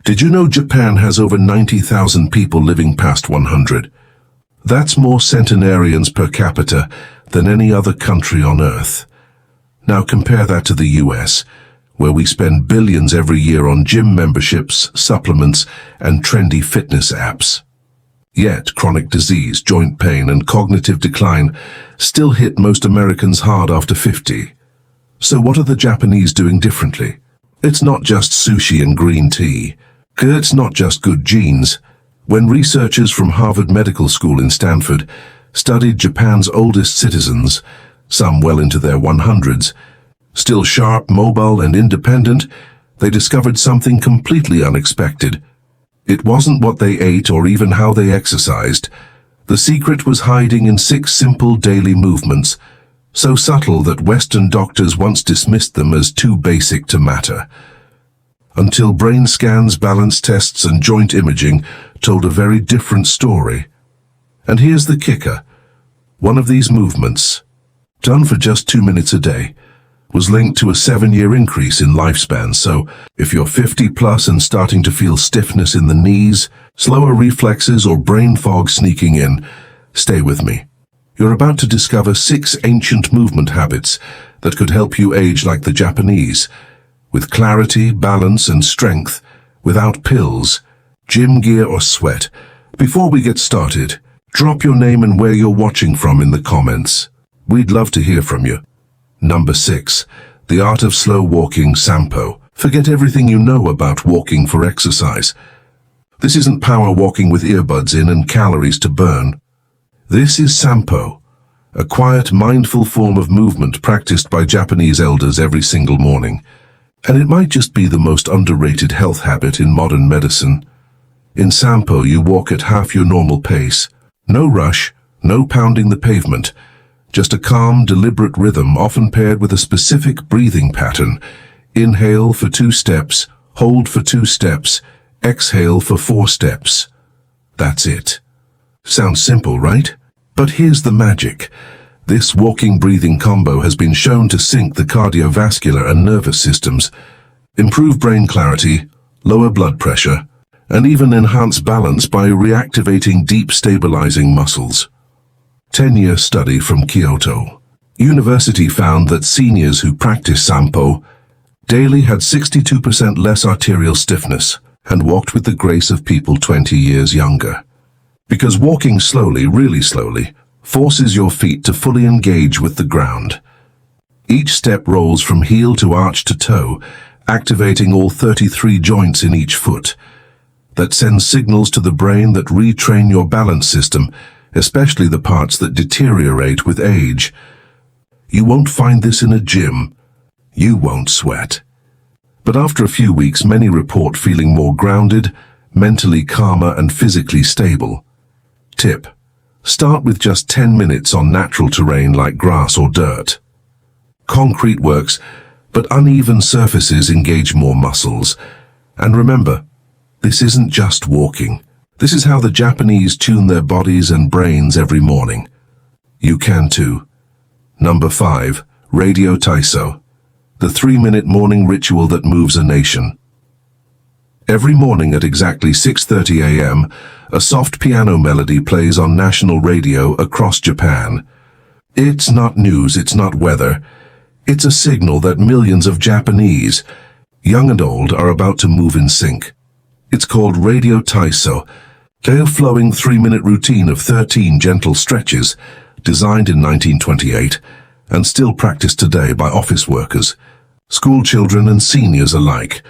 Did you know Japan has over 90,000 people living past 100? That's more centenarians per capita than any other country on Earth. Now compare that to the US, where we spend billions every year on gym memberships, supplements, and trendy fitness apps. Yet, chronic disease, joint pain, and cognitive decline still hit most Americans hard after 50. So what are the Japanese doing differently? It's not just sushi and green tea. It's not just good genes. When researchers from Harvard Medical School in Stanford studied Japan's oldest citizens, some well into their 100s, still sharp, mobile, and independent, they discovered something completely unexpected. It wasn't what they ate or even how they exercised. The secret was hiding in 6 simple daily movements, so subtle that Western doctors once dismissed them as too basic to matter. Until brain scans, balance tests, and joint imaging told a very different story. And here's the kicker. One of these movements, done for just 2 minutes a day, was linked to a 7-year increase in lifespan. So if you're 50 plus and starting to feel stiffness in the knees, slower reflexes, or brain fog sneaking in, stay with me. You're about to discover 6 ancient movement habits that could help you age like the Japanese, with clarity, balance, and strength, without pills, gym gear, or sweat. Before we get started, drop your name and where you're watching from in the comments. We'd love to hear from you. Number 6. The art of slow walking, sampo. Forget everything you know about walking for exercise. This isn't power walking with earbuds in and calories to burn. This is sampo, a quiet, mindful form of movement practiced by Japanese elders every single morning. And it might just be the most underrated health habit in modern medicine. In sampo, you walk at half your normal pace. No rush, no pounding the pavement. Just a calm, deliberate rhythm, often paired with a specific breathing pattern. Inhale for 2 steps, hold for 2 steps, exhale for 4 steps. That's it. Sounds simple, right? But here's the magic. This walking-breathing combo has been shown to sync the cardiovascular and nervous systems, improve brain clarity, lower blood pressure, and even enhance balance by reactivating deep stabilizing muscles. 10-year study from Kyoto University found that seniors who practice sampo daily had 62% less arterial stiffness and walked with the grace of people 20 years younger. Because walking slowly, really slowly, forces your feet to fully engage with the ground. Each step rolls from heel to arch to toe, activating all 33 joints in each foot. That sends signals to the brain that retrain your balance system, especially the parts that deteriorate with age. You won't find this in a gym. You won't sweat. But after a few weeks, many report feeling more grounded, mentally calmer, and physically stable. Tip: start with just 10 minutes on natural terrain like grass or dirt. Concrete works, but uneven surfaces engage more muscles. And remember, this isn't just walking. This is how the Japanese tune their bodies and brains every morning. You can too. Number 5. Radio taiso. The 3-minute morning ritual that moves a nation. Every morning at exactly 6:30 a.m., a soft piano melody plays on national radio across Japan. It's not news, it's not weather. It's a signal that millions of Japanese, young and old, are about to move in sync. It's called Radio taiso, a flowing 3-minute routine of 13 gentle stretches, designed in 1928 and still practiced today by office workers, school children, and seniors alike.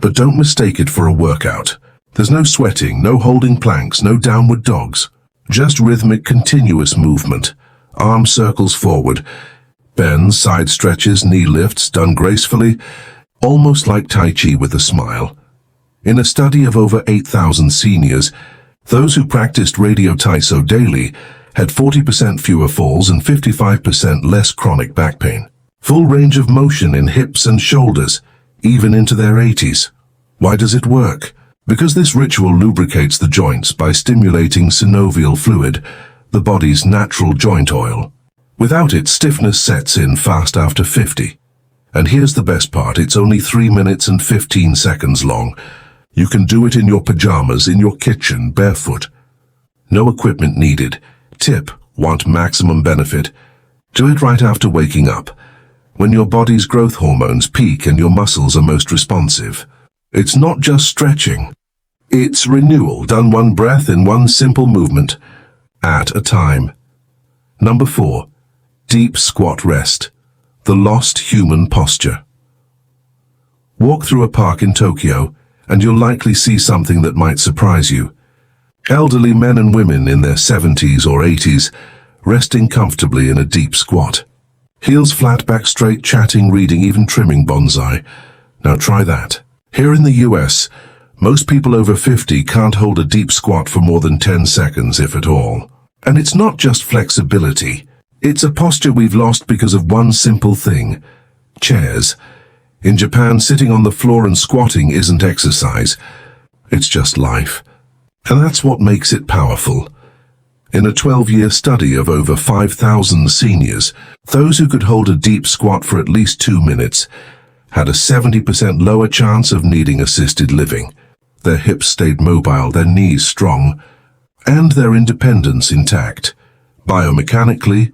But don't mistake it for a workout. There's no sweating, no holding planks, no downward dogs. Just rhythmic, continuous movement. Arm circles forward, bends, side stretches, knee lifts, done gracefully, almost like Tai Chi with a smile. In a study of over 8,000 seniors, those who practiced Radio taiso daily had 40% fewer falls and 55% less chronic back pain. Full range of motion in hips and shoulders, even into their 80s. Why does it work? Because this ritual lubricates the joints by stimulating synovial fluid, the body's natural joint oil. Without it, stiffness sets in fast after 50. And here's the best part, it's only 3 minutes and 15 seconds long. You can do it in your pajamas, in your kitchen, barefoot. No equipment needed. Tip: want maximum benefit? Do it right after waking up, when your body's growth hormones peak and your muscles are most responsive. It's not just stretching. It's renewal, done one breath in one simple movement at a time. Number 4. Deep squat rest. The lost human posture. Walk through a park in Tokyo, and you'll likely see something that might surprise you. Elderly men and women in their 70s or 80s, resting comfortably in a deep squat. Heels flat, back straight, chatting, reading, even trimming bonsai. Now try that. Here in the US, most people over 50 can't hold a deep squat for more than 10 seconds, if at all. And it's not just flexibility. It's a posture we've lost because of one simple thing: chairs. In Japan, sitting on the floor and squatting isn't exercise. It's just life. And that's what makes it powerful. In a 12-year study of over 5,000 seniors, those who could hold a deep squat for at least 2 minutes had a 70% lower chance of needing assisted living. Their hips stayed mobile, their knees strong, and their independence intact. Biomechanically,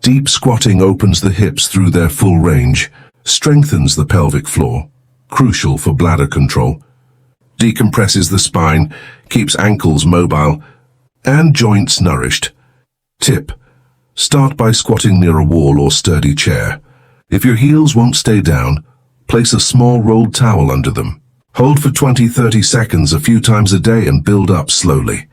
deep squatting opens the hips through their full range, strengthens the pelvic floor, crucial for bladder control, decompresses the spine, keeps ankles mobile, and joints nourished. Tip: start by squatting near a wall or sturdy chair. If your heels won't stay down, place a small rolled towel under them. Hold for 20-30 seconds a few times a day and build up slowly.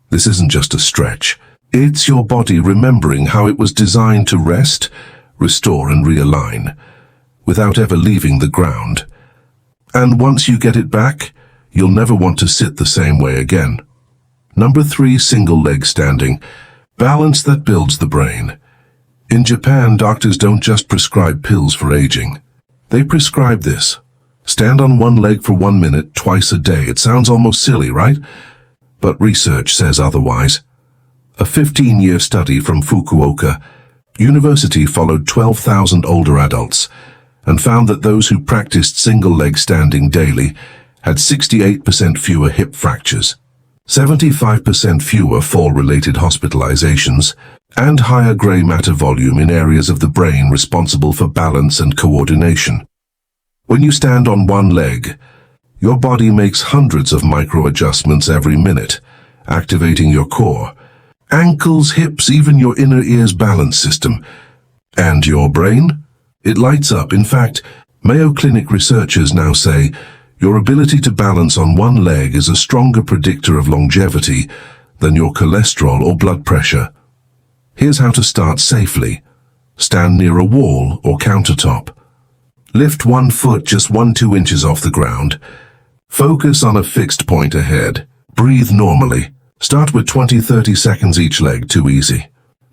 This isn't just a stretch. It's your body remembering how it was designed to rest, restore, and realign, without ever leaving the ground. And once you get it back, you'll never want to sit the same way again. Number 3. Single leg standing. Balance that builds the brain. In Japan, doctors don't just prescribe pills for aging. They prescribe this. Stand on one leg for 1 minute twice a day. It sounds almost silly, right? But research says otherwise. A 15-year study from Fukuoka University followed 12,000 older adults and found that those who practiced single-leg standing daily had 68% fewer hip fractures, 75% fewer fall-related hospitalizations, and higher gray matter volume in areas of the brain responsible for balance and coordination. When you stand on one leg, your body makes hundreds of micro-adjustments every minute, activating your core, ankles, hips, even your inner ear's balance system. And your brain? It lights up. In fact, Mayo Clinic researchers now say your ability to balance on one leg is a stronger predictor of longevity than your cholesterol or blood pressure. Here's how to start safely. Stand near a wall or countertop. Lift one foot just 1-2 inches off the ground. Focus on a fixed point ahead. Breathe normally. Start with 20-30 seconds each leg, too easy.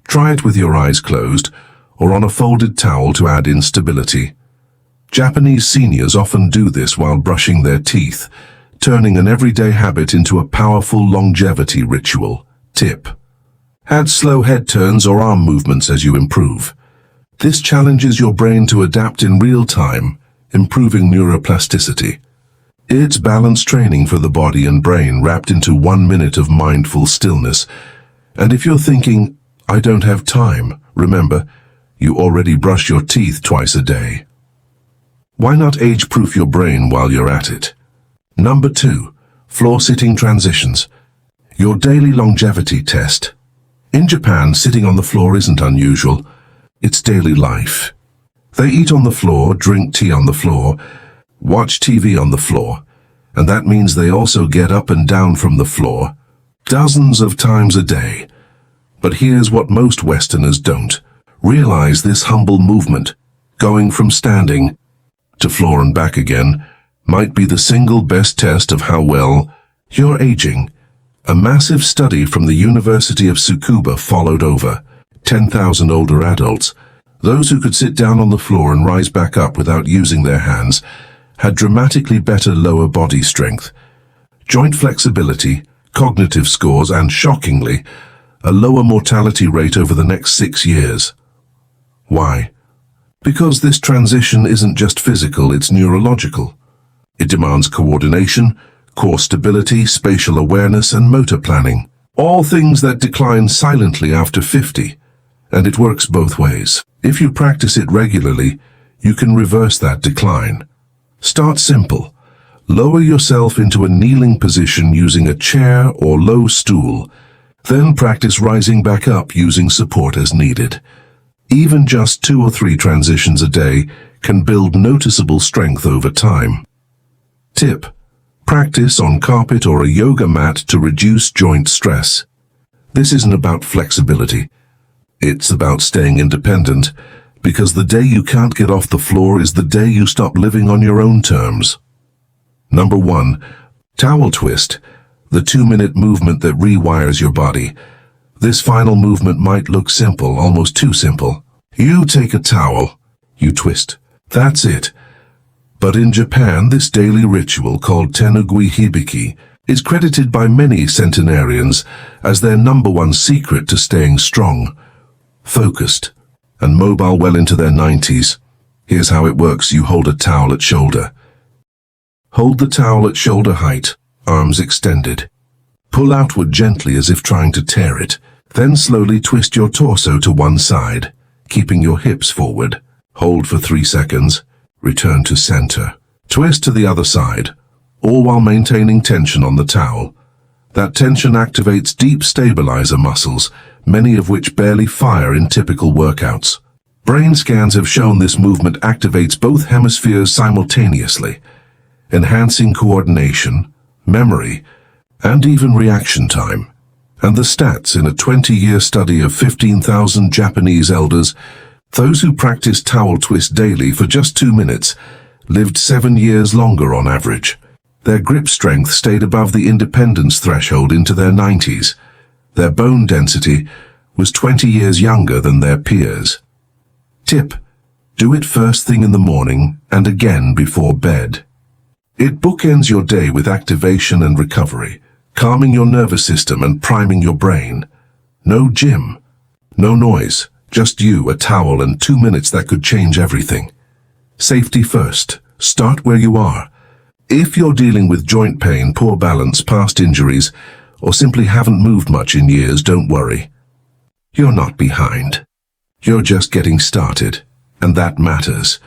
Try it with your eyes closed or on a folded towel to add instability. Japanese seniors often do this while brushing their teeth, turning an everyday habit into a powerful longevity ritual. Tip: add slow head turns or arm movements as you improve. This challenges your brain to adapt in real time, improving neuroplasticity. It's balance training for the body and brain wrapped into 1 minute of mindful stillness. And if you're thinking, I don't have time, remember, you already brush your teeth twice a day. Why not age-proof your brain while you're at it? Number 2. Floor-sitting transitions. Your daily longevity test. In Japan, sitting on the floor isn't unusual. It's daily life. They eat on the floor, drink tea on the floor, watch TV on the floor, and that means they also get up and down from the floor dozens of times a day. But here's what most Westerners don't realize: this humble movement, going from standing to floor and back again, might be the single best test of how well you're aging. A massive study from the University of Tsukuba followed over 10,000 older adults. Those who could sit down on the floor and rise back up without using their hands had dramatically better lower body strength, joint flexibility, cognitive scores, and, shockingly, a lower mortality rate over the next 6 years. Why? Because this transition isn't just physical, it's neurological. It demands coordination, core stability, spatial awareness, and motor planning. All things that decline silently after 50, and it works both ways. If you practice it regularly, you can reverse that decline. Start simple. Lower yourself into a kneeling position using a chair or low stool. Then practice rising back up using support as needed. Even just 2 or 3 transitions a day can build noticeable strength over time. Tip: practice on carpet or a yoga mat to reduce joint stress. This isn't about flexibility. It's about staying independent, because the day you can't get off the floor is the day you stop living on your own terms. Number 1. Towel twist, the 2-minute movement that rewires your body. This final movement might look simple, almost too simple. You take a towel, you twist. That's it. But in Japan, this daily ritual, called tenugui hibiki, is credited by many centenarians as their #1 secret to staying strong, focused, and mobile well into their 90s. Here's how it works. You hold a towel at shoulder. Hold the towel at shoulder height, arms extended. Pull outward gently as if trying to tear it. Then slowly twist your torso to one side, keeping your hips forward. Hold for 3 seconds. Return to center. Twist to the other side, all while maintaining tension on the towel. That tension activates deep stabilizer muscles, many of which barely fire in typical workouts. Brain scans have shown this movement activates both hemispheres simultaneously, enhancing coordination, memory, and even reaction time. And the stats in a 20-year study of 15,000 Japanese elders, those who practiced towel twist daily for just 2 minutes lived 7 years longer on average. Their grip strength stayed above the independence threshold into their 90s. Their bone density was 20 years younger than their peers. Tip: do it first thing in the morning and again before bed. It bookends your day with activation and recovery, calming your nervous system and priming your brain. No gym, no noise, just you, a towel, and 2 minutes that could change everything. Safety first. Start where you are. If you're dealing with joint pain, poor balance, past injuries, or simply haven't moved much in years, don't worry. You're not behind. You're just getting started, and that matters.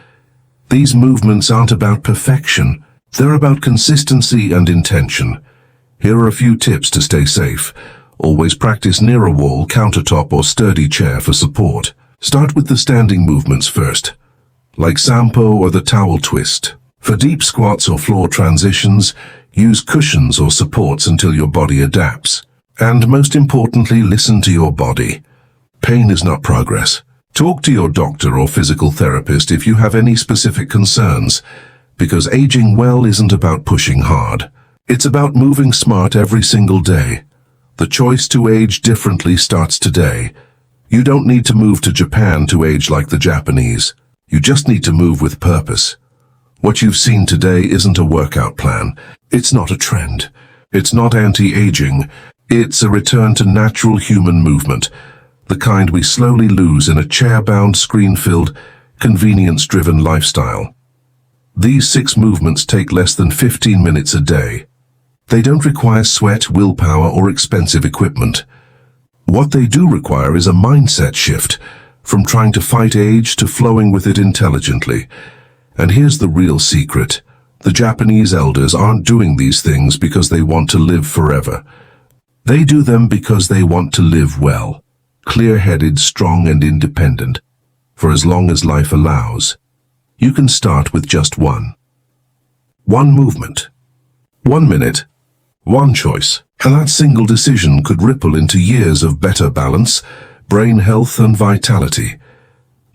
These movements aren't about perfection. They're about consistency and intention. Here are a few tips to stay safe. Always practice near a wall, countertop, or sturdy chair for support. Start with the standing movements first, like sampo or the towel twist. For deep squats or floor transitions, use cushions or supports until your body adapts. And most importantly, listen to your body. Pain is not progress. Talk to your doctor or physical therapist if you have any specific concerns, because aging well isn't about pushing hard. It's about moving smart every single day. The choice to age differently starts today. You don't need to move to Japan to age like the Japanese. You just need to move with purpose. What you've seen today isn't a workout plan. It's not a trend. It's not anti-aging. It's a return to natural human movement, the kind we slowly lose in a chair-bound, screen-filled, convenience-driven lifestyle. These 6 movements take less than 15 minutes a day. They don't require sweat, willpower, or expensive equipment. What they do require is a mindset shift, from trying to fight age to flowing with it intelligently. And here's the real secret. The Japanese elders aren't doing these things because they want to live forever. They do them because they want to live well, clear-headed, strong, and independent, for as long as life allows. You can start with just one movement, 1 minute, one choice, and that single decision could ripple into years of better balance, brain health, and vitality.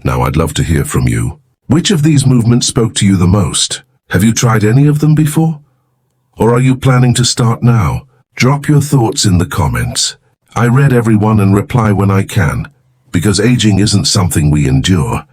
Now I'd love to hear from you. Which of these movements spoke to you the most? Have you tried any of them before? Or are you planning to start now? Drop your thoughts in the comments. I read everyone and reply when I can, because aging isn't something we endure.